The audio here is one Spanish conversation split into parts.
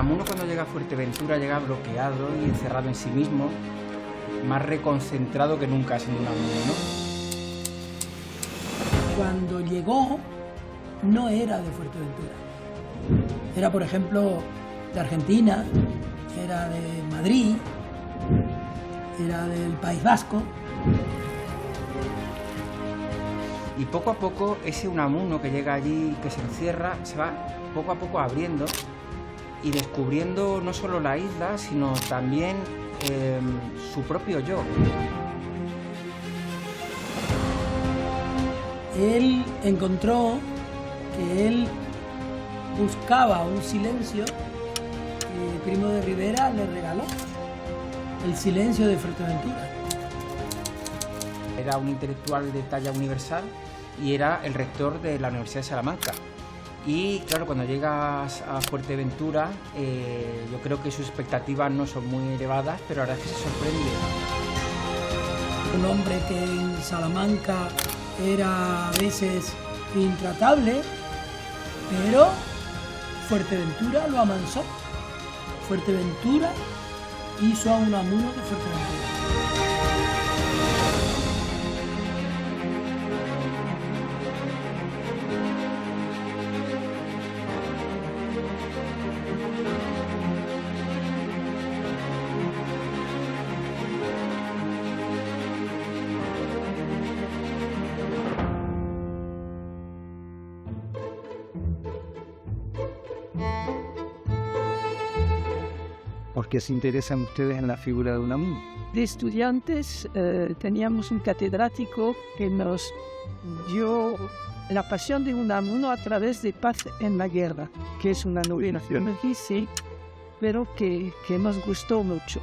Unamuno cuando llega a Fuerteventura llega bloqueado y encerrado en sí mismo, más reconcentrado que nunca siendo Unamuno, ¿no? Cuando llegó no era de Fuerteventura, era por ejemplo de Argentina, era de Madrid, era del País Vasco. Y poco a poco ese Unamuno que llega allí, que se encierra, se va poco a poco abriendo y descubriendo no solo la isla, sino también su propio yo. Él encontró que él buscaba un silencio que Primo de Rivera le regaló, el silencio de Fuerteventura. Era un intelectual de talla universal y era el rector de la Universidad de Salamanca. Y claro, cuando llegas a Fuerteventura, yo creo que sus expectativas no son muy elevadas, pero la verdad es que se sorprende. Un hombre que en Salamanca era a veces intratable, pero Fuerteventura lo amansó. Fuerteventura hizo a Unamuno de Fuerteventura. ¿Por qué se interesan ustedes en la figura de Unamuno? De estudiantes teníamos un catedrático que nos dio la pasión de Unamuno a través de Paz en la Guerra, que es una novela, sí, pero que nos gustó mucho.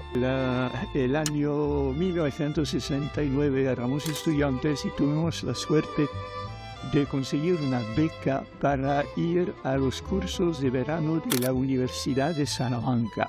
El año 1969 éramos estudiantes y tuvimos la suerte de conseguir una beca para ir a los cursos de verano de la Universidad de Salamanca.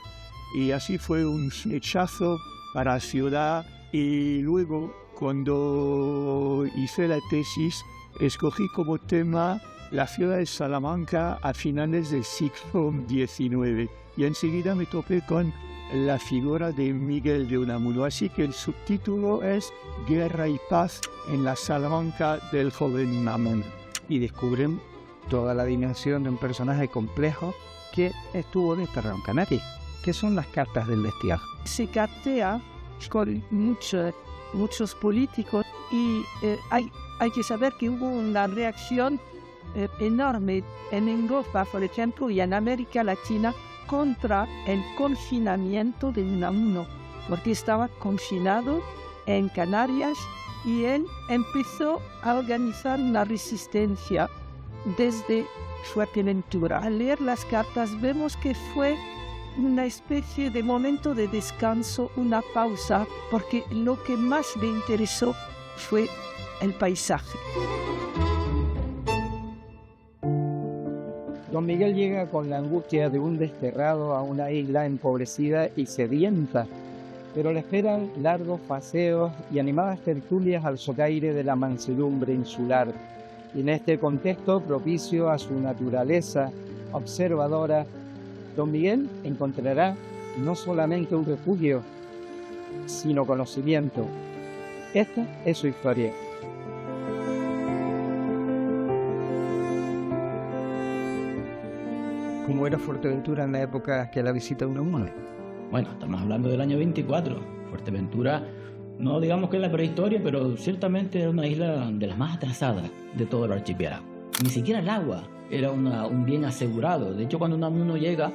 Y así fue un flechazo para la ciudad. Y luego, cuando hice la tesis, escogí como tema la ciudad de Salamanca a finales del siglo XIX. Y enseguida me topé con la figura de Miguel de Unamuno. Así que el subtítulo es Guerra y Paz en la Salamanca del joven Unamuno. Y descubren toda la dimensión de un personaje complejo que estuvo desterrado en Canarias. ¿Qué son las cartas del destierro? Se cartea con muchos políticos y hay que saber que hubo una reacción enorme en Europa, por ejemplo, y en América Latina contra el confinamiento de Unamuno, porque estaba confinado en Canarias y él empezó a organizar una resistencia desde Fuerteventura. Al leer las cartas vemos que fue una especie de momento de descanso, una pausa, porque lo que más le interesó fue el paisaje. Don Miguel llega con la angustia de un desterrado a una isla empobrecida y sedienta, pero le esperan largos paseos y animadas tertulias al socaire de la mansedumbre insular. Y en este contexto propicio a su naturaleza observadora, Don Miguel encontrará no solamente un refugio, sino conocimiento. Esta es su historia. ¿Cómo era Fuerteventura en la época que la visita Unamuno? Bueno, estamos hablando del año 24. Fuerteventura, no digamos que es la prehistoria, pero ciertamente era una isla de las más atrasadas de todo el archipiélago. Ni siquiera el agua era un bien asegurado. De hecho, cuando Unamuno llega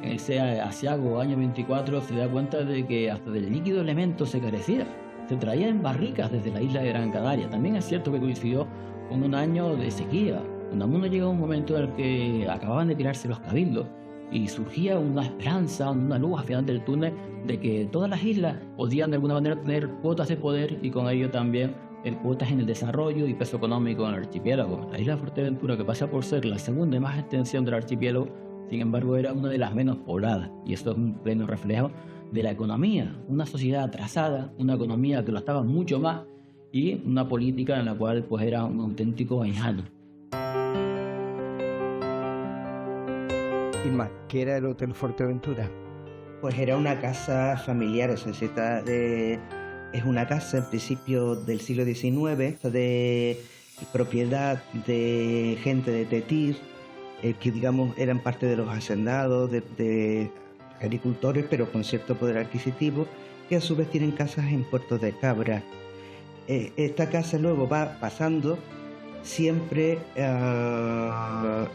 en ese asiago año 24, se da cuenta de que hasta del líquido elemento se carecía. Se traía en barricas desde la isla de Gran Canaria. También es cierto que coincidió con un año de sequía. Unamuno llegó a un momento en el que acababan de tirarse los cabildos y surgía una esperanza, una luz al final del túnel de que todas las islas podían de alguna manera tener cuotas de poder y con ello también cuotas en el desarrollo y peso económico en el archipiélago. La isla de Fuerteventura, que pasa por ser la segunda y más extensión del archipiélago, sin embargo era una de las menos pobladas, y esto es un pleno reflejo de la economía, una sociedad atrasada, una economía que lo estaba mucho más y una política en la cual pues era un auténtico enjambre. Irma, ¿qué era el Hotel Fuerteventura? Pues era una casa familiar, o sea, es una casa en principio del siglo XIX, de propiedad de gente de Tetir, que digamos eran parte de los hacendados, de agricultores, pero con cierto poder adquisitivo, que a su vez tienen casas en Puerto de Cabra. Esta casa luego va pasando siempre a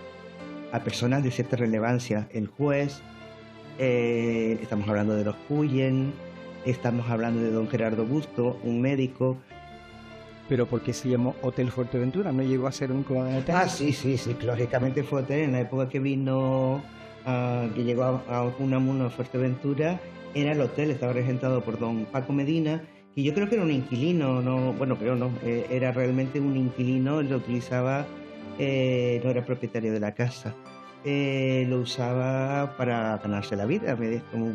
personas de cierta relevancia, el juez, estamos hablando de los Puyen, estamos hablando de don Gerardo Busto, un médico. ¿Pero por qué se llamó Hotel Fuerteventura? ¿No llegó a ser un hotel? Ah, sí, lógicamente fue hotel. En la época que vino, que llegó a Unamuno a Fuerteventura, era el hotel, estaba regentado por don Paco Medina, y yo creo que era un inquilino, era realmente un inquilino, él lo utilizaba, no era propietario de la casa, lo usaba para ganarse la vida,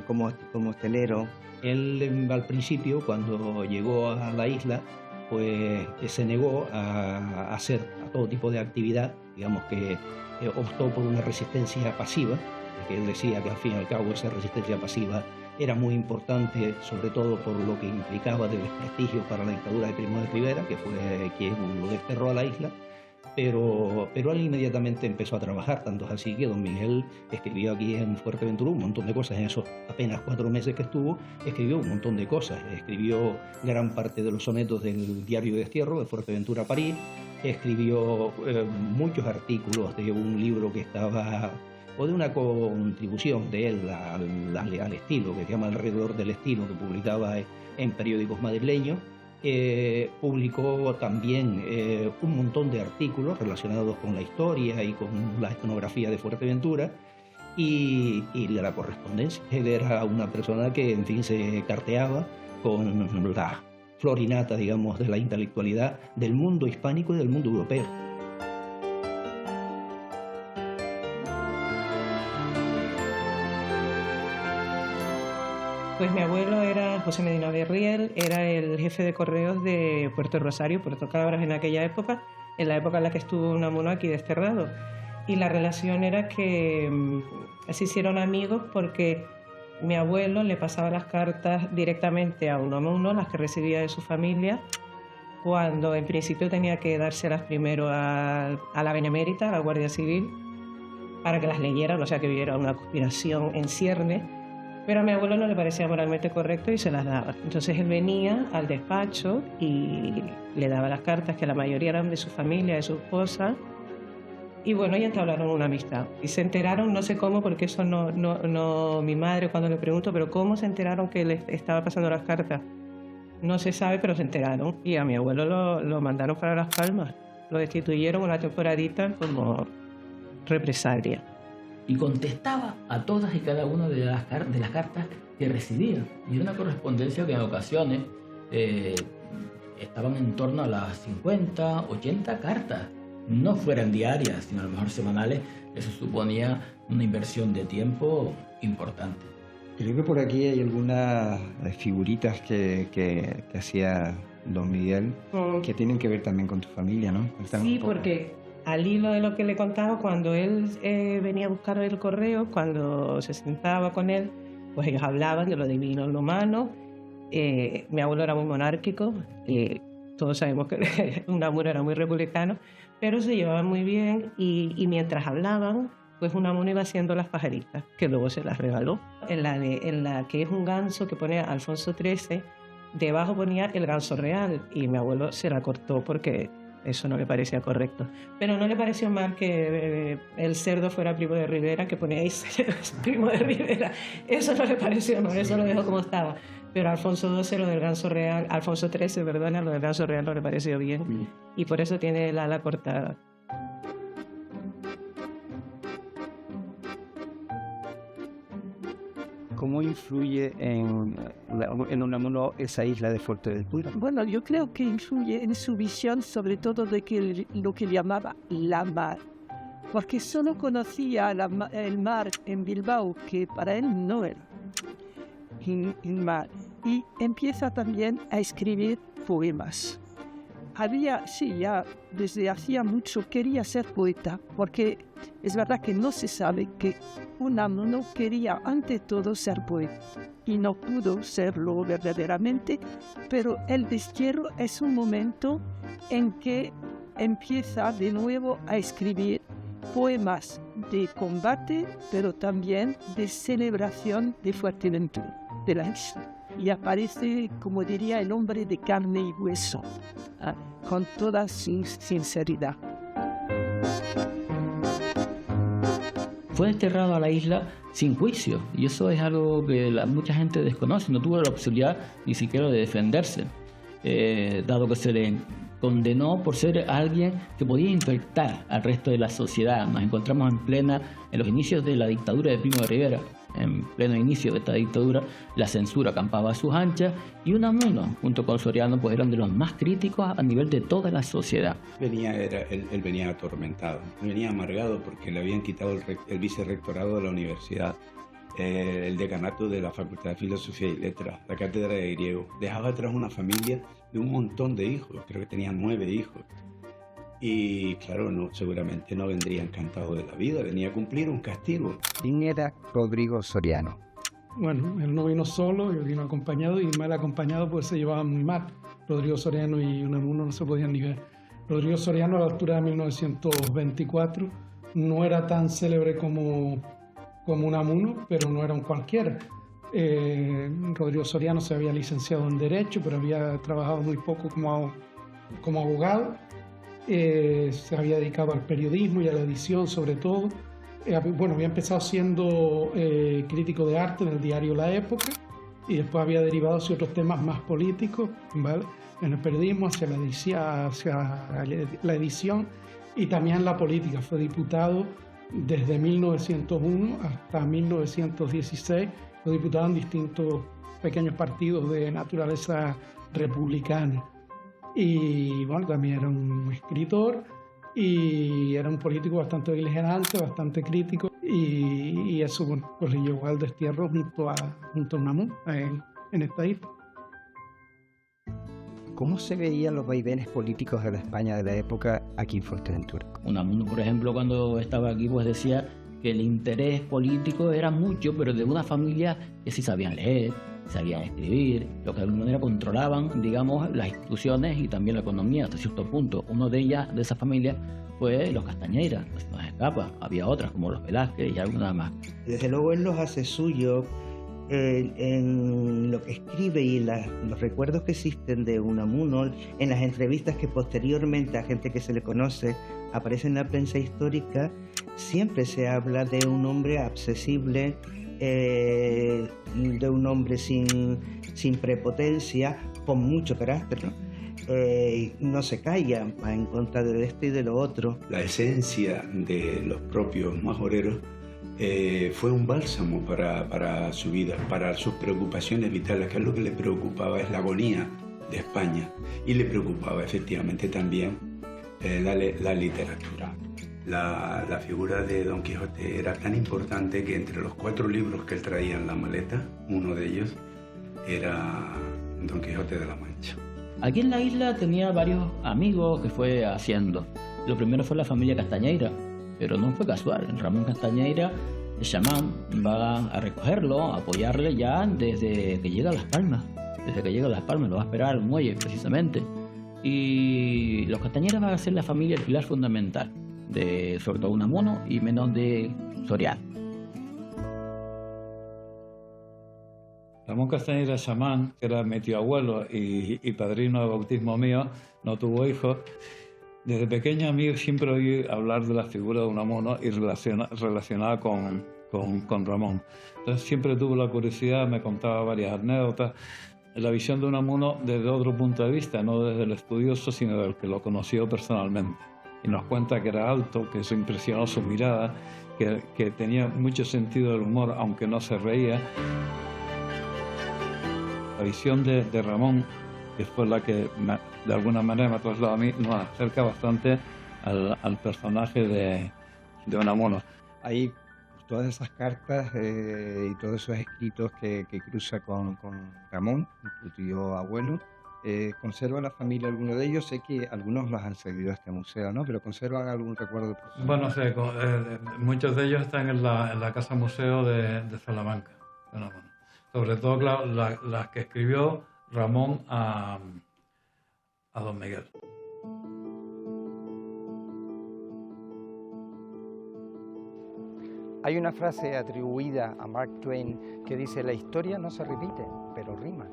como hostelero. Él al principio, cuando llegó a la isla, pues se negó a hacer todo tipo de actividad, digamos que optó por una resistencia pasiva, que él decía que al fin y al cabo esa resistencia pasiva era muy importante, sobre todo por lo que implicaba de desprestigio para la dictadura de Primo de Rivera, que fue quien lo desterró a la isla, pero él inmediatamente empezó a trabajar, tanto es así que don Miguel escribió aquí en Fuerteventura un montón de cosas. En esos apenas 4 meses que estuvo, escribió un montón de cosas. Escribió gran parte de los sonetos del Diario de Destierro de Fuerteventura a París, escribió muchos artículos de un libro que estaba, o de una contribución de él al estilo, que se llama Alrededor del Estilo, que publicaba en periódicos madrileños. Publicó también un montón de artículos relacionados con la historia y con la etnografía de Fuerteventura y de la correspondencia. Él era una persona que, en fin, se carteaba con la florinata, digamos, de la intelectualidad del mundo hispánico y del mundo europeo. Pues mi abuelo era José Medina Berriel, era el jefe de correos de Puerto Rosario, Puerto Cabras en aquella época, en la época en la que estuvo Unamuno aquí desterrado. Y la relación era que se hicieron amigos porque mi abuelo le pasaba las cartas directamente a Unamuno, las que recibía de su familia, cuando en principio tenía que dárselas primero a la Benemérita, a la Guardia Civil, para que las leyeran, o sea que hubiera una conspiración en cierne. Pero a mi abuelo no le parecía moralmente correcto y se las daba. Entonces él venía al despacho y le daba las cartas, que la mayoría eran de su familia, de su esposa. Y bueno, y entablaron una amistad. Y se enteraron, no sé cómo, porque eso no mi madre cuando le pregunto, pero ¿cómo se enteraron que le estaba pasando las cartas? No se sabe, pero se enteraron. Y a mi abuelo lo mandaron para Las Palmas. Lo destituyeron una temporadita como represalia. Y contestaba a todas y cada una de las cartas que recibía. Y era una correspondencia que en ocasiones estaban en torno a las 50, 80 cartas. No fueran diarias, sino a lo mejor semanales. Eso suponía una inversión de tiempo importante. Creo que por aquí hay algunas figuritas que hacía don Miguel que tienen que ver también con tu familia, ¿no? Sí, porque al hilo de lo que le contaba, cuando él venía a buscar el correo, cuando se sentaba con él, pues ellos hablaban de lo divino, lo humano. Mi abuelo era muy monárquico, todos sabemos que Unamuno era muy republicano, pero se llevaban muy bien y mientras hablaban, pues Unamuno iba haciendo las pajaritas, que luego se las regaló. En la que es un ganso que pone Alfonso XIII, debajo ponía el ganso real y mi abuelo se la cortó porque eso no le parecía correcto. Pero no le pareció mal que el cerdo fuera Primo de Rivera, que ponía ahí Primo de Rivera. Eso no le pareció mal, eso lo dejó como estaba. Pero Alfonso XII, lo del ganso real, Alfonso XIII, perdona, lo del ganso real no le pareció bien. Y por eso tiene el ala cortada. ¿Cómo influye en Unamuno esa isla de Fuerteventura? Bueno, yo creo que influye en su visión, sobre todo de que lo que llamaba la mar, porque solo conocía el mar en Bilbao, que para él no era un mar, y empieza también a escribir poemas. sí, ya desde hacía mucho quería ser poeta, porque es verdad que no se sabe que Unamuno quería ante todo ser poeta y no pudo serlo verdaderamente, pero el destierro es un momento en que empieza de nuevo a escribir poemas de combate, pero también de celebración de Fuerteventura, de la isla. Y aparece, como diría, el hombre de carne y hueso, con toda su sinceridad. Fue desterrado a la isla sin juicio, y eso es algo que mucha gente desconoce. No tuvo la posibilidad ni siquiera de defenderse, dado que se le condenó por ser alguien que podía infectar al resto de la sociedad. Nos encontramos en los inicios de la dictadura de Primo de Rivera. En pleno inicio de esta dictadura, la censura acampaba a sus anchas y Unamuno, junto con Soriano, pues eran de los más críticos a nivel de toda la sociedad. Él venía atormentado, venía amargado porque le habían quitado el vicerrectorado de la universidad, el decanato de la Facultad de Filosofía y Letras, la cátedra de griego. Dejaba atrás una familia de un montón de hijos, creo que tenía 9 hijos. Y claro, seguramente no vendría encantado de la vida, venía a cumplir un castigo. ¿Quién era Rodrigo Soriano? Bueno, él no vino solo, él vino acompañado, y mal acompañado pues se llevaban muy mal. Rodrigo Soriano y Unamuno no se podían ni ver. Rodrigo Soriano a la altura de 1924 no era tan célebre como Unamuno, pero no era un cualquiera. Rodrigo Soriano se había licenciado en Derecho, pero había trabajado muy poco como abogado. Se había dedicado al periodismo y a la edición sobre todo. Había empezado siendo crítico de arte en el diario La Época y después había derivado hacia otros temas más políticos, ¿vale? En el periodismo, hacia la edición y también la política. Fue diputado desde 1901 hasta 1916, fue diputado en distintos pequeños partidos de naturaleza republicana. Y bueno, también era un escritor y era un político bastante beligerante, bastante crítico, y eso pues le llevó al destierro junto a Unamuno en esta isla. ¿Cómo se veían los vaivenes políticos de la España de la época aquí en Fuerteventura? Unamuno, por ejemplo, cuando estaba aquí, pues decía que el interés político era mucho, pero de una familia que sí sabían leer, sabían escribir, lo que de alguna manera controlaban, digamos, las instituciones y también la economía hasta cierto punto. Uno de esa familia fue los Castañeira, no se nos escapa. Había otras como los Velázquez y algunas más. Desde luego él los hace suyo en lo que escribe y los recuerdos que existen de Unamuno, en las entrevistas que posteriormente a gente que se le conoce aparece en la prensa histórica. Siempre se habla de un hombre accesible, de un hombre sin prepotencia, con mucho carácter, ¿no? No se calla, va en contra de esto y de lo otro. La esencia de los propios majoreros fue un bálsamo para su vida, para sus preocupaciones vitales, que es lo que le preocupaba, es la agonía de España, y le preocupaba efectivamente también la literatura. La figura de Don Quijote era tan importante que entre los 4 libros que él traía en la maleta, uno de ellos era Don Quijote de la Mancha. Aquí en la isla tenía varios amigos que fue haciendo. Lo primero fue la familia Castañeira, pero no fue casual. Ramón Castañeira, el chamán, va a recogerlo, a apoyarle ya desde que llega a Las Palmas. Desde que llega a Las Palmas, lo va a esperar al muelle precisamente. Y los Castañeira van a ser la familia, el pilar fundamental de sobre todo Unamuno y menos de Soriano. Ramón Castañeira chamán, que era mi tío abuelo y padrino de bautismo mío, no tuvo hijos. Desde pequeño a mí siempre oí hablar de la figura de Unamuno y relacionada con Ramón. Entonces siempre tuve la curiosidad, me contaba varias anécdotas. La visión de Unamuno desde otro punto de vista, no desde el estudioso, sino del que lo conoció personalmente. Y nos cuenta que era alto, que eso impresionó su mirada, que tenía mucho sentido del humor, aunque no se reía. La visión de Ramón, que fue la que de alguna manera me ha trasladado a mí, nos acerca bastante al personaje de Unamuno. Ahí todas esas cartas y todos esos escritos que cruza con Ramón, tu tío abuelo, ¿Conserva la familia alguno de ellos? Sé que algunos los han cedido a este museo, ¿no? Pero ¿conservan algún recuerdo personal? Bueno, sí, muchos de ellos están en la Casa Museo de Salamanca. Bueno, sobre todo las que escribió Ramón a don Miguel. Hay una frase atribuida a Mark Twain que dice: la historia no se repite, pero rima.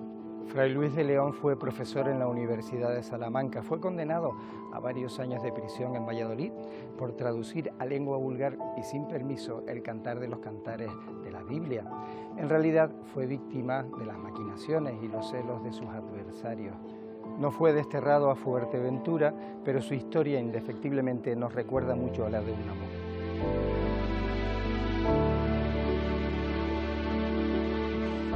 Fray Luis de León fue profesor en la Universidad de Salamanca. Fue condenado a varios años de prisión en Valladolid por traducir a lengua vulgar y sin permiso el cantar de los cantares de la Biblia. En realidad fue víctima de las maquinaciones y los celos de sus adversarios. No fue desterrado a Fuerteventura, pero su historia indefectiblemente nos recuerda mucho a la de Unamuno.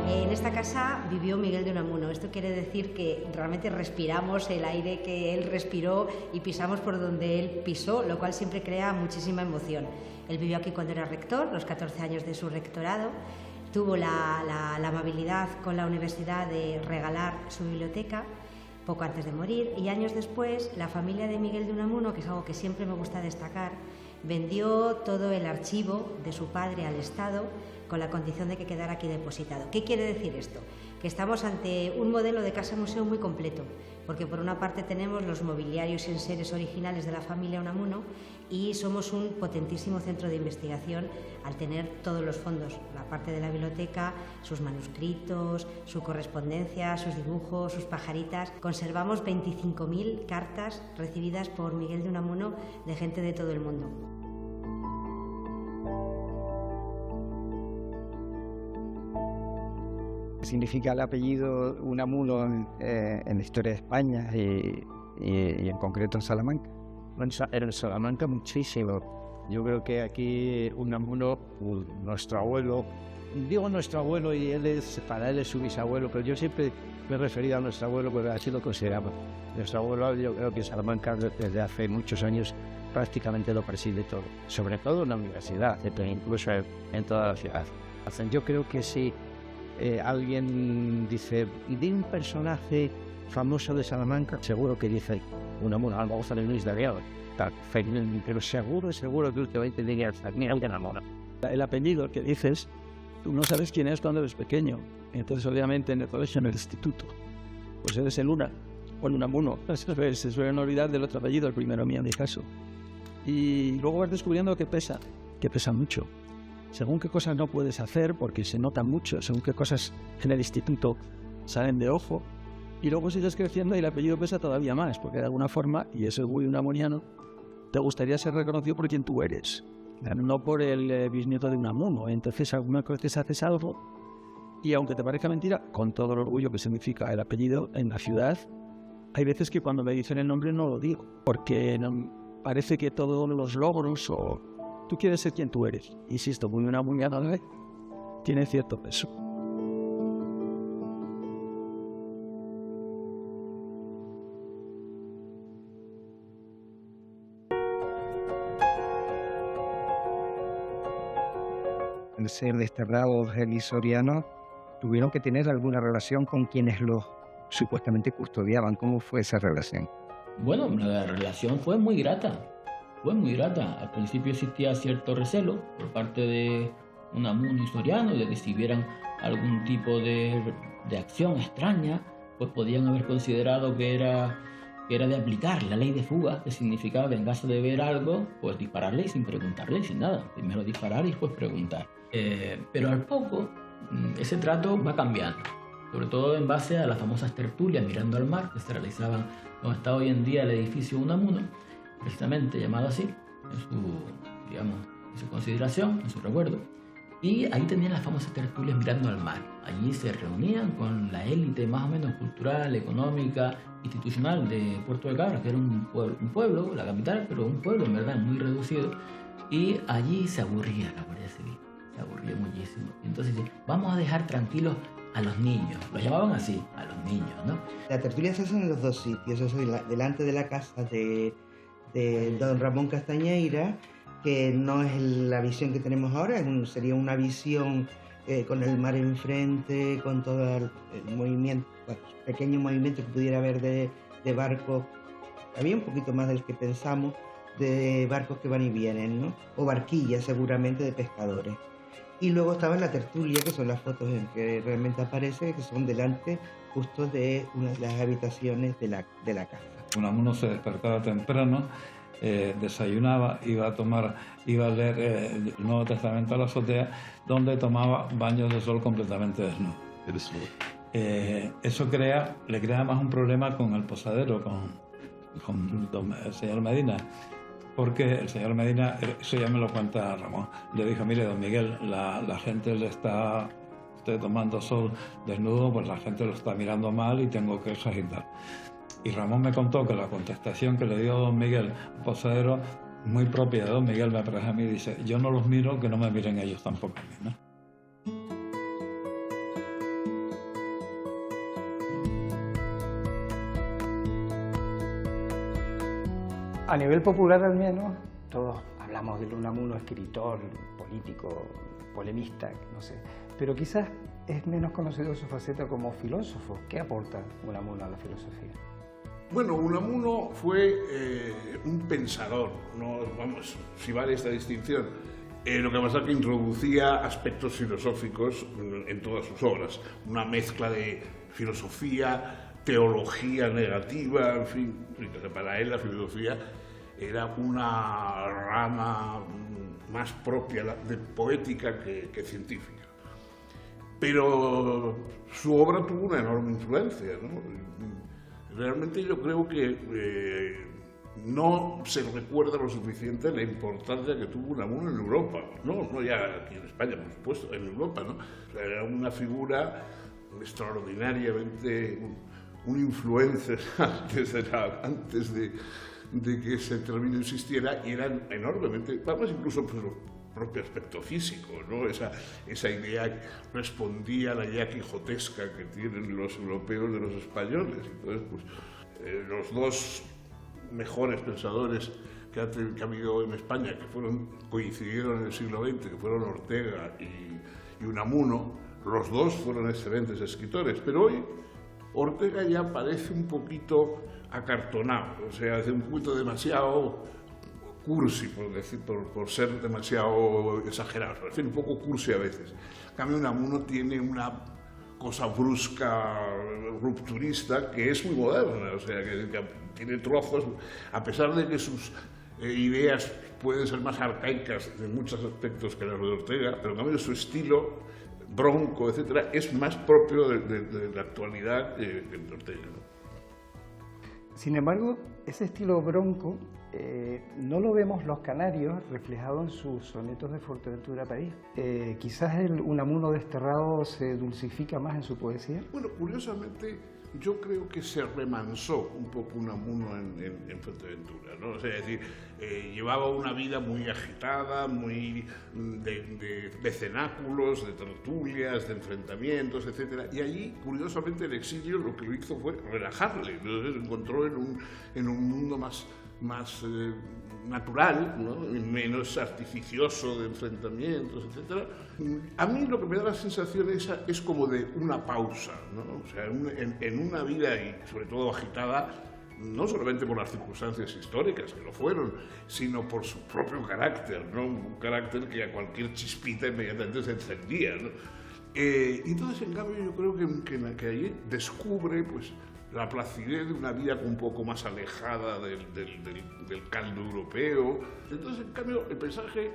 En esta casa vivió Miguel de Unamuno. Esto quiere decir que realmente respiramos el aire que él respiró y pisamos por donde él pisó, lo cual siempre crea muchísima emoción. Él vivió aquí cuando era rector, los 14 años de su rectorado. Tuvo la amabilidad con la universidad de regalar su biblioteca poco antes de morir, y años después la familia de Miguel de Unamuno, que es algo que siempre me gusta destacar, vendió todo el archivo de su padre al Estado con la condición de que quedara aquí depositado. ¿Qué quiere decir esto? Que estamos ante un modelo de casa-museo muy completo, porque por una parte tenemos los mobiliarios y enseres originales de la familia Unamuno y somos un potentísimo centro de investigación al tener todos los fondos, la parte de la biblioteca, sus manuscritos, su correspondencia, sus dibujos, sus pajaritas. Conservamos 25.000 cartas recibidas por Miguel de Unamuno de gente de todo el mundo. Significa el apellido Unamuno en la historia de España y en concreto en Salamanca. En Salamanca muchísimo. Yo creo que aquí Unamuno, nuestro abuelo, digo nuestro abuelo y para él es su bisabuelo, pero yo siempre me he referido a nuestro abuelo porque así lo consideraba. Nuestro abuelo, yo creo que Salamanca desde hace muchos años prácticamente lo preside todo, sobre todo en la universidad, pero incluso en toda la ciudad. Yo creo que sí. Alguien dice, de un personaje famoso de Salamanca, seguro que dice Unamuno, a lo mejor de Luis de León, pero seguro que últimamente diría Miguel de Unamuno. El apellido que dices, tú no sabes quién es cuando eres pequeño, entonces obviamente en el colegio, en el instituto, pues eres el Una o el Unamuno, se suelen olvidar del otro apellido, el primero mío en mi caso, y luego vas descubriendo que pesa mucho. Según qué cosas no puedes hacer, porque se nota mucho, según qué cosas en el instituto salen de ojo, y luego sigues creciendo y el apellido pesa todavía más, porque de alguna forma, y eso es muy unamuniano, te gustaría ser reconocido por quien tú eres, no por el bisnieto de Unamuno. Entonces alguna vez haces algo, y aunque te parezca mentira, con todo el orgullo que significa el apellido en la ciudad, hay veces que cuando me dicen el nombre no lo digo, porque parece que todos los logros o... Tú quieres ser quien tú eres. Insisto, muy unamuniano, ¿no? Tiene cierto peso. Al ser desterrados Gel y Soriano, tuvieron que tener alguna relación con quienes los supuestamente custodiaban. ¿Cómo fue esa relación? Bueno, la relación fue muy grata. Fue muy grata. Al principio existía cierto recelo por parte de Unamuno y Soriano de que si vieran algún tipo de acción extraña, pues podían haber considerado que era de aplicar la ley de fuga, que significaba que en caso de ver algo, pues dispararle sin preguntarle, sin nada. Primero disparar y después preguntar. Pero al poco, ese trato va cambiando, sobre todo en base a las famosas tertulias mirando al mar que se realizaban donde está hoy en día el edificio Unamuno, precisamente llamado así, en su consideración, en su recuerdo. Y ahí tenían las famosas tertulias mirando al mar. Allí se reunían con la élite más o menos cultural, económica, institucional de Puerto de Cabra, que era un pueblo, la capital, pero un pueblo en verdad muy reducido. Y allí se aburría la Guardia Civil, se aburría muchísimo. Entonces, vamos a dejar tranquilos a los niños, los llamaban así, a los niños, ¿no? La tertulia se hace en los dos sitios, eso es delante de la casa de don Ramón Castañeira, que no es la visión que tenemos ahora, sería una visión con el mar enfrente, con todo el movimiento, bueno, pequeño movimiento que pudiera haber de barcos. Había un poquito más del que pensamos, de barcos que van y vienen, ¿no? O barquillas seguramente de pescadores. Y luego estaba la tertulia, que son las fotos en que realmente aparece, que son delante justo de una de las habitaciones de la casa. Unamuno se despertaba temprano, desayunaba, iba a leer el Nuevo Testamento a la azotea, donde tomaba baños de sol completamente desnudo. Eso le crea más un problema con el posadero, con el señor Medina, porque el señor Medina, eso ya me lo cuenta Ramón, le dijo: mire, don Miguel, la gente le está tomando sol desnudo, pues la gente lo está mirando mal y tengo que exagerar. Y Ramón me contó que la contestación que le dio don Miguel al posadero, muy propia de don Miguel, me parece a mí, dice: yo no los miro, que no me miren ellos tampoco a mí, ¿no? A nivel popular al menos, todos hablamos de Unamuno, escritor, político, polemista, no sé, pero quizás es menos conocido su faceta como filósofo. ¿Qué aporta Unamuno a la filosofía? Bueno, Unamuno fue un pensador, no, vamos, si vale esta distinción. Lo que pasa es que introducía aspectos filosóficos en todas sus obras, una mezcla de filosofía, teología negativa, en fin, para él la filosofía era una rama más propia de poética que científica. Pero su obra tuvo una enorme influencia, ¿no? Realmente yo creo que no se recuerda lo suficiente la importancia que tuvo Unamuno en Europa, no ya aquí en España, por supuesto, en Europa, ¿no? O sea, era una figura extraordinariamente, un influencer antes de que ese término existiera, y era enormemente, vamos, incluso por su propio aspecto físico, ¿no? Esa idea respondía a la idea quijotesca que tienen los europeos de los españoles. Entonces, pues, los dos mejores pensadores que ha habido en España, que coincidieron en el siglo XX, que fueron Ortega y Unamuno, los dos fueron excelentes escritores, pero hoy Ortega ya parece un poquito acartonado, o sea, hace un poquito demasiado cursi, por ser demasiado exagerado, parece un poco cursi a veces. En cambio, Unamuno tiene una cosa brusca, rupturista, que es muy moderna, o sea, que tiene trozos, a pesar de que sus ideas pueden ser más arcaicas en muchos aspectos que las de Ortega, pero en cambio su estilo bronco, etcétera, es más propio de la actualidad que el de Ortega, ¿no? Sin embargo, ese estilo bronco no lo vemos los canarios reflejado en sus sonetos de Fuerteventura, París. Quizás el Unamuno desterrado se dulcifica más en su poesía. Bueno, curiosamente, yo creo que se remansó un poco Unamuno en Fuerteventura, ¿no? O sea, es decir, llevaba una vida muy agitada, muy de cenáculos, de tertulias, de enfrentamientos, etc. Y allí, curiosamente, el exilio lo que lo hizo fue relajarle. Entonces, se encontró en un mundo más natural, ¿no? Menos artificioso de enfrentamientos, etc. A mí lo que me da la sensación es como de una pausa, ¿no? O sea, en una vida, y sobre todo agitada, no solamente por las circunstancias históricas, que lo fueron, sino por su propio carácter, ¿no? Un carácter que a cualquier chispita inmediatamente se encendía, ¿no? Y entonces, en cambio, yo creo que allí descubre, pues, la placidez de una vida un poco más alejada del caldo europeo. Entonces, en cambio, el paisaje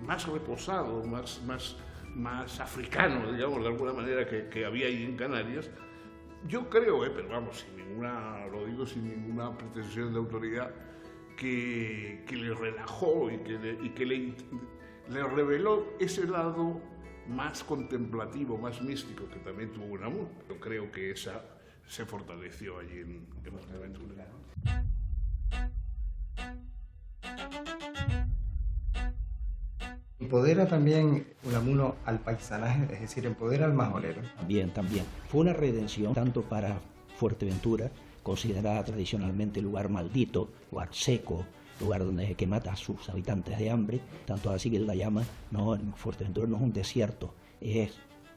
más reposado, más africano, digamos, de alguna manera, que había ahí en Canarias, yo creo, pero vamos, lo digo sin ninguna pretensión de autoridad, que le relajó y que le reveló ese lado más contemplativo, más místico que también tuvo Unamuno. Yo creo que esa se fortaleció allí en Fuerteventura. Empodera también Unamuno al paisanaje, es decir, empodera al majorero. También. Fue una redención tanto para Fuerteventura, considerada tradicionalmente lugar maldito, lugar seco, lugar donde que mata a sus habitantes de hambre, tanto así que él la llama, no, Fuerteventura no es un desierto, es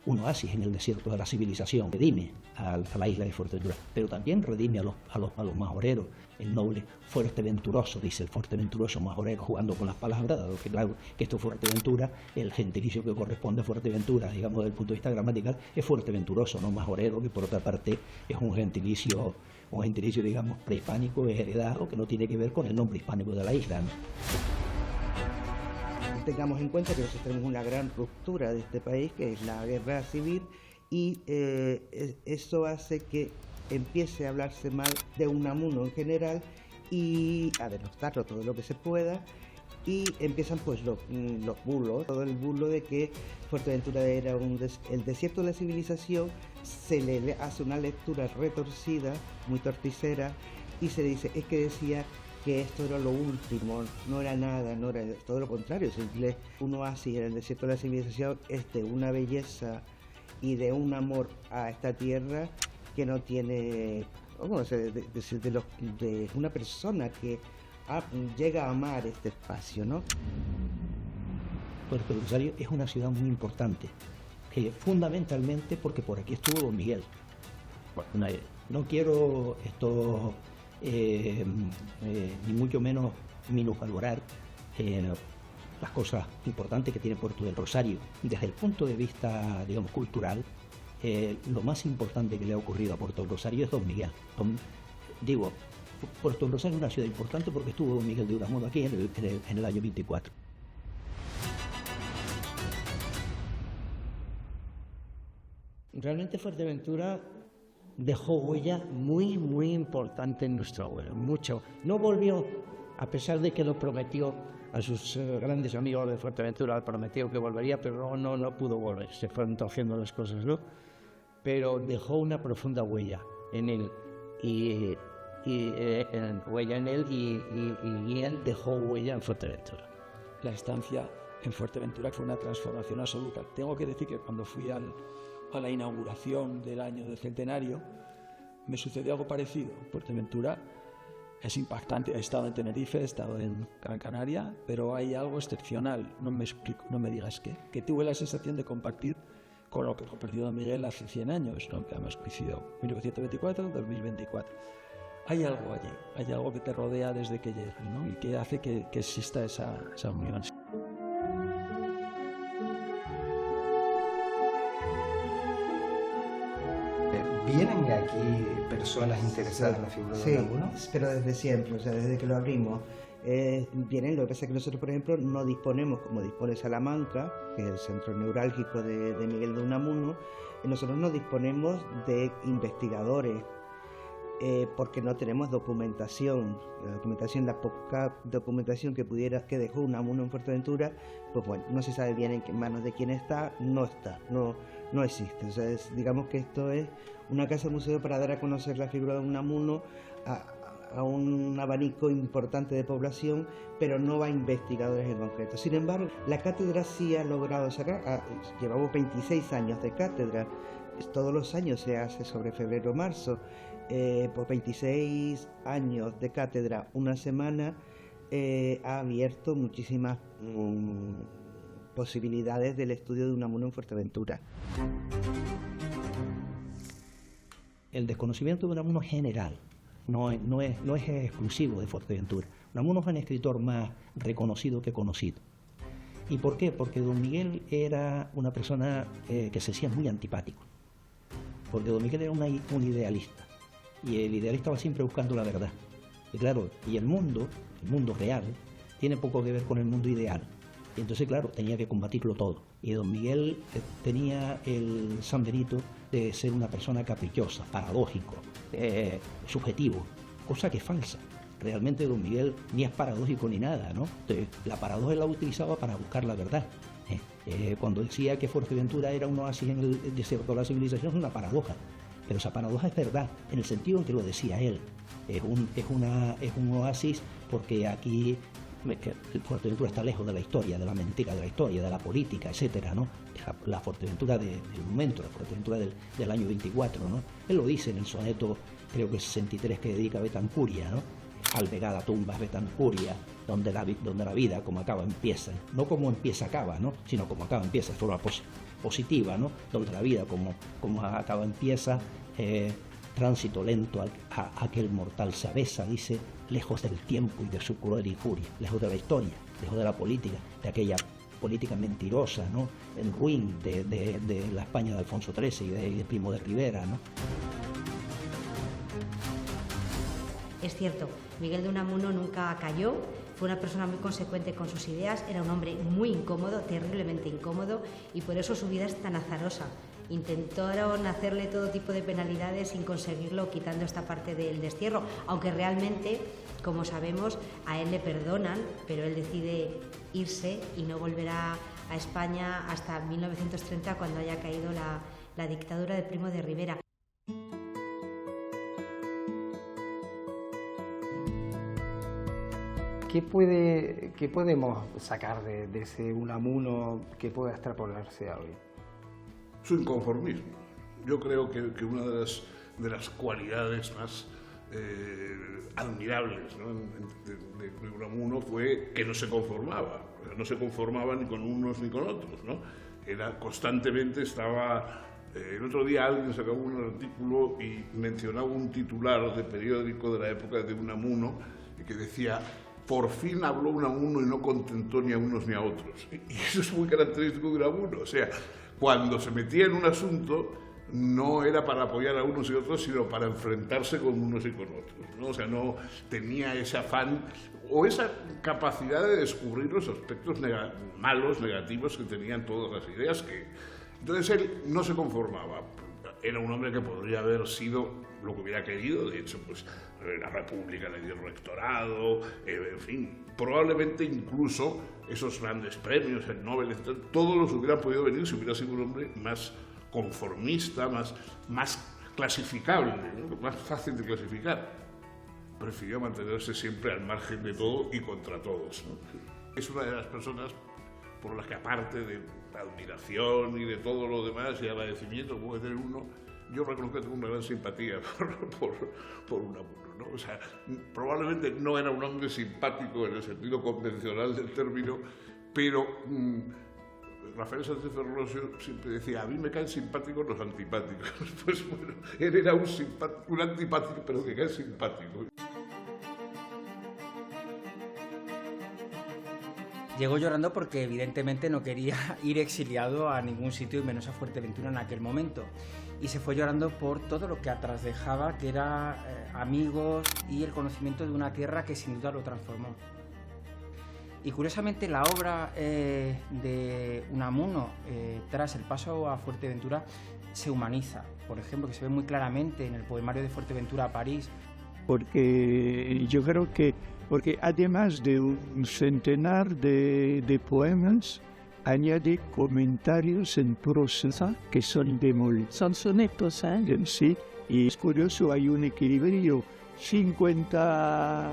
un oasis en el desierto de la civilización, redime a la isla de Fuerteventura, pero también redime a los majoreros. El noble fuerteventuroso, dice el fuerteventuroso majorero, jugando con las palabras, dado que claro que esto es Fuerteventura, el gentilicio que corresponde a Fuerteventura, digamos desde el punto de vista gramatical, es fuerteventuroso, no majorero, que por otra parte es un gentilicio digamos prehispánico, es heredado, que no tiene que ver con el nombre hispánico de la isla, ¿no? Tengamos en cuenta que nosotros tenemos una gran ruptura de este país, que es la guerra civil, y eso hace que empiece a hablarse mal de Unamuno en general y a denostarlo todo lo que se pueda, y empiezan pues los bulos, todo el bulo de que Fuerteventura era el desierto de la civilización. Se le hace una lectura retorcida, muy torticera, y se dice, es que decía que esto era lo último, no era nada, no era todo lo contrario. Un oasis en el desierto de la civilización es de una belleza y de un amor a esta tierra que no tiene, de una persona que llega a amar este espacio, ¿no? Puerto Rosario es una ciudad muy importante, fundamentalmente porque por aquí estuvo Don Miguel. No quiero esto ni mucho menos minusvalorar las cosas importantes que tiene Puerto del Rosario. Desde el punto de vista, digamos, cultural, lo más importante que le ha ocurrido a Puerto del Rosario es Don Miguel. Puerto del Rosario es una ciudad importante porque estuvo Don Miguel de Unamuno aquí en el año 24. Realmente Fuerteventura dejó huella muy, muy importante en nuestro abuelo, mucho. No volvió, a pesar de que lo prometió a sus grandes amigos de Fuerteventura, prometió que volvería, pero no pudo volver, se fueron torciendo las cosas, ¿no? Pero dejó una profunda huella en él, y él dejó huella en Fuerteventura. La estancia en Fuerteventura fue una transformación absoluta. Tengo que decir que cuando fui a la inauguración del año del centenario, me sucedió algo parecido. Fuerteventura es impactante. He estado en Tenerife, he estado en Gran Canaria, pero hay algo excepcional. No me explico, no me digas qué. Que tuve la sensación de compartir con lo que compartió Don Miguel hace 100 años, ¿no? Que además coincidió 1924, 2024. Hay algo allí, hay algo que te rodea desde que llegas, ¿no? Y que hace que exista esa unión. ¿Vienen aquí personas interesadas en la figura de Unamuno? Sí, pero desde siempre, o sea, desde que lo abrimos. Vienen, lo que pasa es que nosotros, por ejemplo, no disponemos, como dispone Salamanca, que es el centro neurálgico de Miguel de Unamuno, nosotros no disponemos de investigadores, porque no tenemos documentación. La poca documentación que dejó Unamuno en Fuerteventura, pues bueno, no se sabe bien en qué manos de quién está, no existe. O sea, digamos que esto es una casa museo para dar a conocer la figura de Unamuno a un abanico importante de población, pero no a investigadores en concreto. Sin embargo, la cátedra sí ha logrado sacar, llevamos 26 años de cátedra, todos los años se hace sobre febrero-marzo, por 26 años de cátedra, una semana, ha abierto muchísimas posibilidades del estudio de Unamuno en Fuerteventura. El desconocimiento de Unamuno es general, no es exclusivo de Fuerteventura. Unamuno es un escritor más reconocido que conocido. ¿Y por qué? Porque Don Miguel era una persona que se hacía muy antipático. Porque Don Miguel era un idealista. Y el idealista va siempre buscando la verdad. Y claro, y el mundo real, tiene poco que ver con el mundo ideal. Y entonces, claro, tenía que combatirlo todo. Y Don Miguel tenía el San Benito de ser una persona caprichosa, paradójico, subjetivo, cosa que es falsa. Realmente Don Miguel ni es paradójico ni nada, ¿no? Entonces, la paradoja él la utilizaba para buscar la verdad. Cuando decía que Fuerteventura era un oasis en el desierto de la civilización, es una paradoja. Pero esa paradoja es verdad, en el sentido en que lo decía él. Es un oasis porque aquí Fuerteventura está lejos de la historia, de la mentira de la historia, de la política, etcétera, ¿no? La Fuerteventura del momento, la Fuerteventura del año 24, ¿no? Él lo dice en el soneto, creo que 63, que dedica a Betancuria, ¿no? Alvegada tumba Betancuria, donde la vida como acaba empieza, no como empieza acaba, ¿no? Sino como acaba empieza, es forma positiva, ¿no? Donde la vida, como acaba, empieza, tránsito lento a aquel mortal se avesa, dice, lejos del tiempo y de su cruel injuria, lejos de la historia, lejos de la política, de aquella política mentirosa, ¿no? En ruin de la España de Alfonso XIII y de Primo de Rivera, ¿no? Es cierto, Miguel de Unamuno nunca cayó, fue una persona muy consecuente con sus ideas, era un hombre muy incómodo, terriblemente incómodo, y por eso su vida es tan azarosa. Intentaron hacerle todo tipo de penalidades sin conseguirlo, quitando esta parte del destierro, aunque realmente, como sabemos, a él le perdonan, pero él decide irse y no volverá a España hasta 1930, cuando haya caído la dictadura de Primo de Rivera. ¿Qué podemos sacar de ese Unamuno que pueda extrapolarse a hoy? Su inconformismo. Yo creo que una de las cualidades más admirables, ¿no?, de Unamuno fue que no se conformaba. O sea, no se conformaba ni con unos ni con otros, ¿no? Constantemente estaba... el otro día alguien sacaba un artículo y mencionaba un titular de periódico de la época de Unamuno que decía: por fin habló Unamuno y no contentó ni a unos ni a otros. Y eso es muy característico de Unamuno. O sea, cuando se metía en un asunto, no era para apoyar a unos y otros, sino para enfrentarse con unos y con otros, ¿no? O sea, no tenía ese afán o esa capacidad de descubrir los aspectos malos, negativos que tenían todas las ideas. Entonces él no se conformaba. Era un hombre que podría haber sido lo que hubiera querido. De hecho, pues la República le dio el rectorado, en fin, probablemente incluso esos grandes premios, el Nobel, todos los hubieran podido venir si hubiera sido un hombre más conformista, más clasificable, ¿no?, más fácil de clasificar. Prefirió mantenerse siempre al margen de todo y contra todos, ¿no? Es una de las personas por las que, aparte de la admiración y de todo lo demás y agradecimiento que puede tener uno, yo reconozco que tengo una gran simpatía por Unamuno, ¿no? O sea, probablemente no era un hombre simpático en el sentido convencional del término, pero Rafael Sánchez Ferrosio siempre decía: a mí me caen simpáticos los antipáticos. Pues bueno, él era un antipático, pero que cae simpático. Llegó llorando porque evidentemente no quería ir exiliado a ningún sitio y menos a Fuerteventura en aquel momento. Y se fue llorando por todo lo que atrás dejaba, que era amigos y el conocimiento de una tierra que sin duda lo transformó. Y curiosamente la obra de Unamuno tras el paso a Fuerteventura se humaniza. Por ejemplo, que se ve muy claramente en el poemario de Fuerteventura a París. Porque yo creo que además de un centenar de poemas, añade comentarios en prosa que son Son sonetos, ¿eh? Sí, y es curioso, hay un equilibrio: 50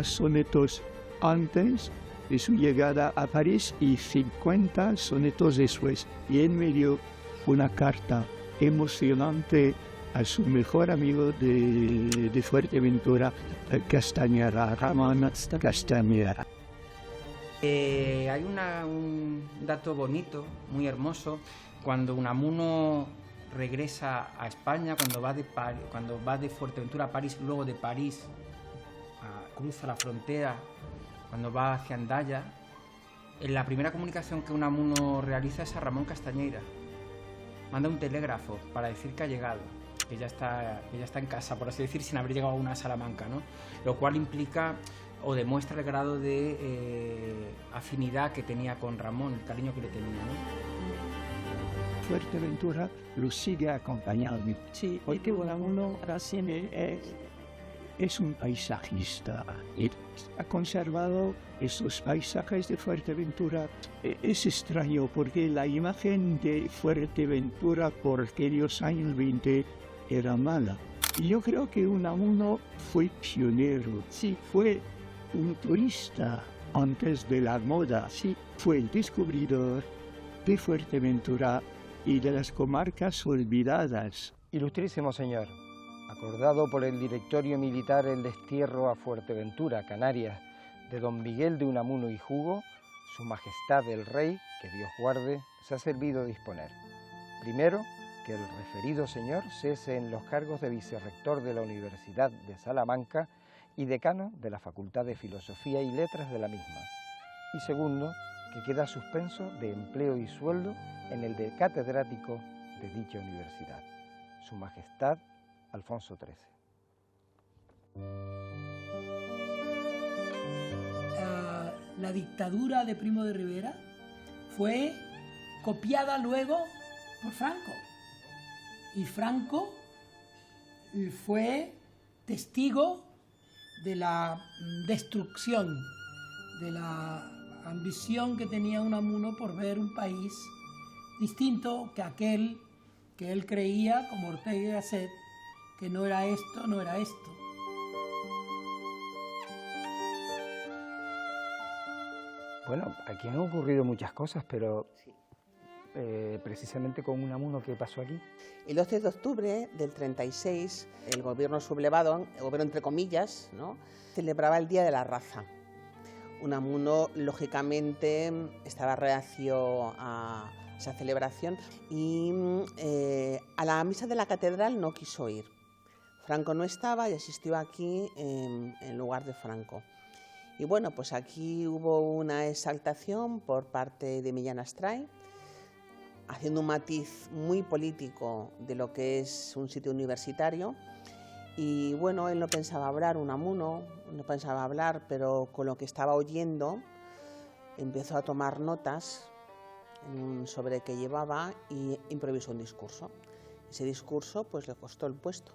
sonetos antes de su llegada a París y 50 sonetos después. Y en medio una carta emocionante a su mejor amigo de Fuerteventura, Castañera, Ramón Castañera. Hay un dato bonito, muy hermoso, cuando Unamuno regresa a España, cuando va de Fuerteventura a París, luego de París cruza la frontera, cuando va hacia Andaya, la primera comunicación que Unamuno realiza es a Ramón Castañeira. Manda un telégrafo para decir que ha llegado, que ya está en casa, por así decir, sin haber llegado aún a Salamanca, ¿no? Lo cual implica o demuestra el grado de afinidad que tenía con Ramón, el cariño que le tenía, ¿no? Fuerteventura lo sigue acompañando. Sí, porque Unamuno es un paisajista. Ha conservado esos paisajes de Fuerteventura. Es extraño porque la imagen de Fuerteventura por aquellos años 20 era mala. Y yo creo que Unamuno fue pionero. Sí, fue un turista antes de la moda. Sí, fue el descubridor de Fuerteventura y de las comarcas olvidadas. Ilustrísimo señor, acordado por el Directorio Militar el destierro a Fuerteventura, Canarias, de don Miguel de Unamuno y Hugo, Su Majestad el Rey, que Dios guarde, se ha servido disponer. Primero, que el referido señor cese en los cargos de vicerrector de la Universidad de Salamanca y decano de la Facultad de Filosofía y Letras de la misma. Y segundo, que queda suspenso de empleo y sueldo en el de catedrático de dicha universidad. Su Majestad Alfonso XIII. La dictadura de Primo de Rivera fue copiada luego por Franco. Y Franco fue testigo de la destrucción, de la ambición que tenía Unamuno por ver un país distinto que aquel que él creía, como Ortega y Gasset, que no era esto, no era esto. Bueno, aquí han ocurrido muchas cosas, pero precisamente con Unamuno, ¿qué pasó aquí? El 12 de octubre del 36, el gobierno sublevado, el gobierno entre comillas, ¿no?, celebraba el Día de la Raza. Unamuno, lógicamente, estaba reacio a esa celebración y a la misa de la catedral no quiso ir. Franco no estaba y asistió aquí en lugar de Franco. Y bueno, pues aquí hubo una exaltación por parte de Millán Astray, haciendo un matiz muy político de lo que es un sitio universitario. Y bueno, él no pensaba hablar, Unamuno, no pensaba hablar, pero con lo que estaba oyendo empezó a tomar notas en un sobre que llevaba y improvisó un discurso. Ese discurso pues le costó el puesto.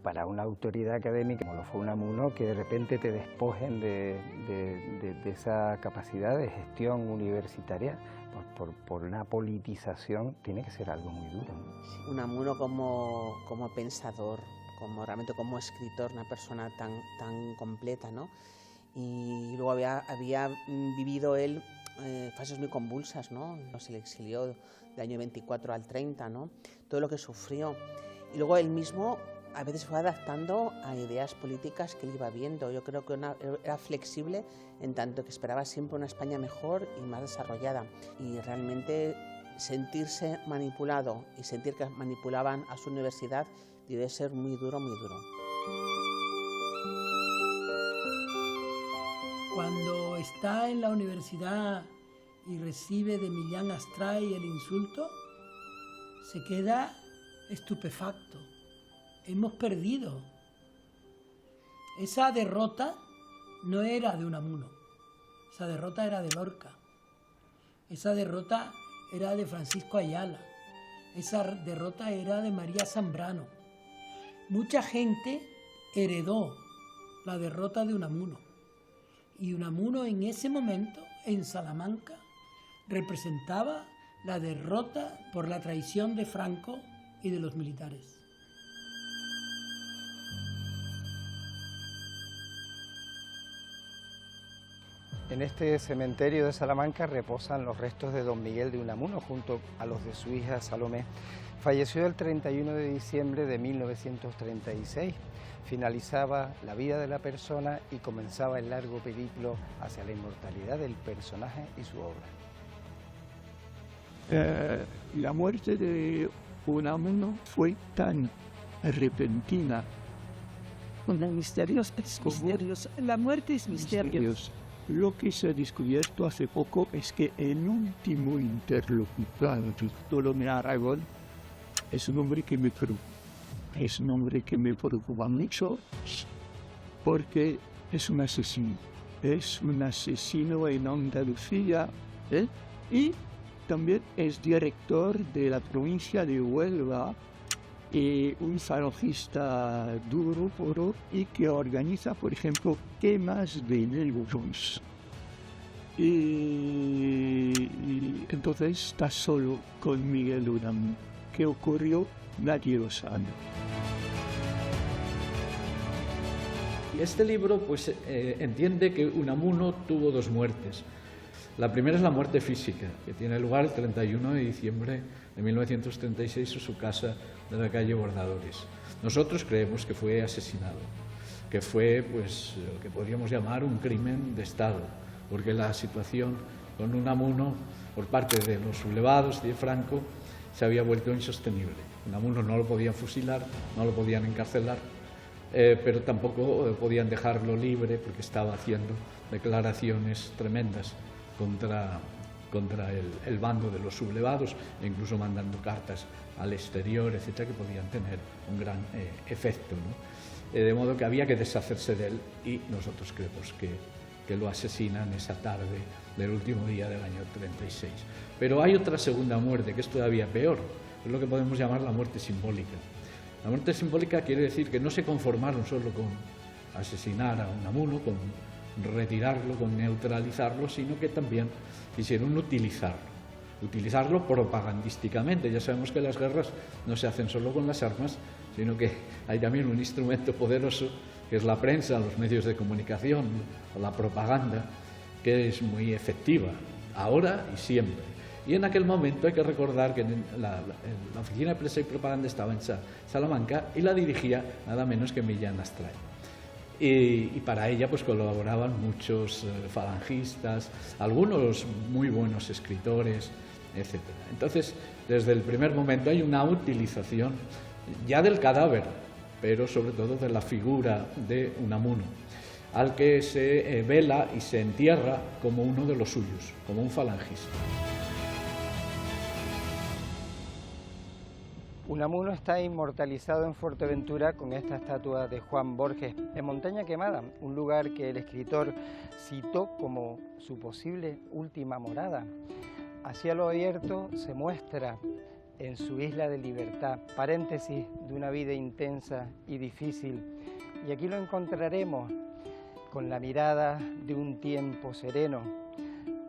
Para una autoridad académica como lo fue Unamuno, que de repente te despojen de esa capacidad de gestión universitaria por una politización, tiene que ser algo muy duro, ¿no? Unamuno como pensador, realmente como escritor, una persona tan completa, ¿no? Y luego había vivido él fases muy convulsas, ¿no? Se le exilió del año 24 al 30, ¿no? Todo lo que sufrió. Y luego él mismo a veces fue adaptando a ideas políticas que él iba viendo. Yo creo que era flexible en tanto que esperaba siempre una España mejor y más desarrollada. Y realmente sentirse manipulado y sentir que manipulaban a su universidad debe ser muy duro, muy duro. Cuando está en la universidad y recibe de Millán Astray el insulto, se queda estupefacto. Hemos perdido. Esa derrota no era de Unamuno, esa derrota era de Lorca, esa derrota era de Francisco Ayala, esa derrota era de María Zambrano. Mucha gente heredó la derrota de Unamuno y Unamuno en ese momento en Salamanca representaba la derrota por la traición de Franco y de los militares. En este cementerio de Salamanca reposan los restos de don Miguel de Unamuno junto a los de su hija Salomé. Falleció el 31 de diciembre de 1936. Finalizaba la vida de la persona y comenzaba el largo periplo hacia la inmortalidad del personaje y su obra. La muerte de Unamuno fue tan repentina. Misteriosa. La muerte es misteriosa. Lo que se ha descubierto hace poco es que el último interlocutor, Bartolomé Aragón, es un hombre que me preocupa. Es un hombre que me preocupa mucho porque es un asesino. Es un asesino en Andalucía y también es director de la provincia de Huelva y un falangista duro, puro, y que organiza, por ejemplo, quemas de libros. Y entonces está solo con Miguel Unamuno. ¿Qué ocurrió? Nadie lo sabe. Y este libro pues, entiende que Unamuno tuvo dos muertes. La primera es la muerte física, que tiene lugar el 31 de diciembre de 1936 en su casa de la calle Bordadores. Nosotros creemos que fue asesinado. que fue pues lo que podríamos llamar un crimen de Estado, porque la situación con Unamuno por parte de los sublevados y de Franco se había vuelto insostenible. Unamuno no lo podían fusilar, no lo podían encarcelar, pero tampoco podían dejarlo libre porque estaba haciendo declaraciones tremendas contra el bando de los sublevados, e incluso mandando cartas al exterior, etcétera, que podían tener un gran efecto, ¿no? De modo que había que deshacerse de él, y nosotros creemos que lo asesinan esa tarde del último día del año 36. Pero hay otra segunda muerte que es todavía peor, es lo que podemos llamar la muerte simbólica. La muerte simbólica quiere decir que no se conformaron solo con asesinar a Unamuno, con retirarlo, con neutralizarlo, sino que también quisieron utilizarlo propagandísticamente. Ya sabemos que las guerras no se hacen solo con las armas, sino que hay también un instrumento poderoso que es la prensa, los medios de comunicación, la propaganda, que es muy efectiva, ahora y siempre. Y en aquel momento hay que recordar que la Oficina de Prensa y Propaganda estaba en Salamanca y la dirigía nada menos que Millán Astray. Y para ella pues colaboraban muchos falangistas, algunos muy buenos escritores, etc. Entonces, desde el primer momento hay una utilización ya del cadáver, pero sobre todo de la figura de Unamuno, al que se vela y se entierra como uno de los suyos, como un falangista. Unamuno está inmortalizado en Fuerteventura con esta estatua de Juan Borges en Montaña Quemada, un lugar que el escritor citó como su posible última morada. A cielo abierto se muestra en su isla de libertad, paréntesis de una vida intensa y difícil. Y aquí lo encontraremos con la mirada de un tiempo sereno,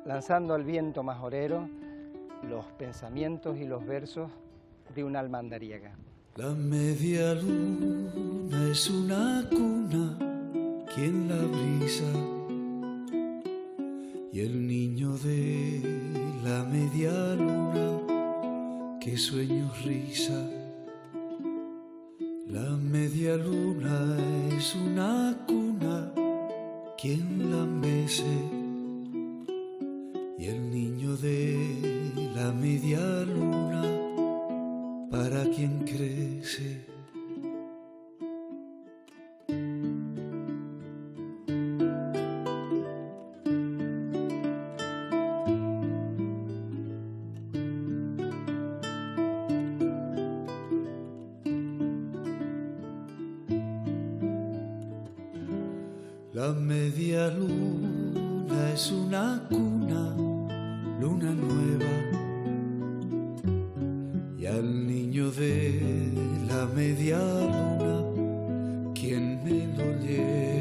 lanzando al viento majorero los pensamientos y los versos de un alma andariega. La media luna es una cuna, quien la brisa, y el niño de la media luna, que sueños risa. La media luna es una cuna, quien la mece, y el niño de la media luna, para quien crece. La media luna es una cuna, luna nueva, y al niño de la media luna, quien me lo lleva.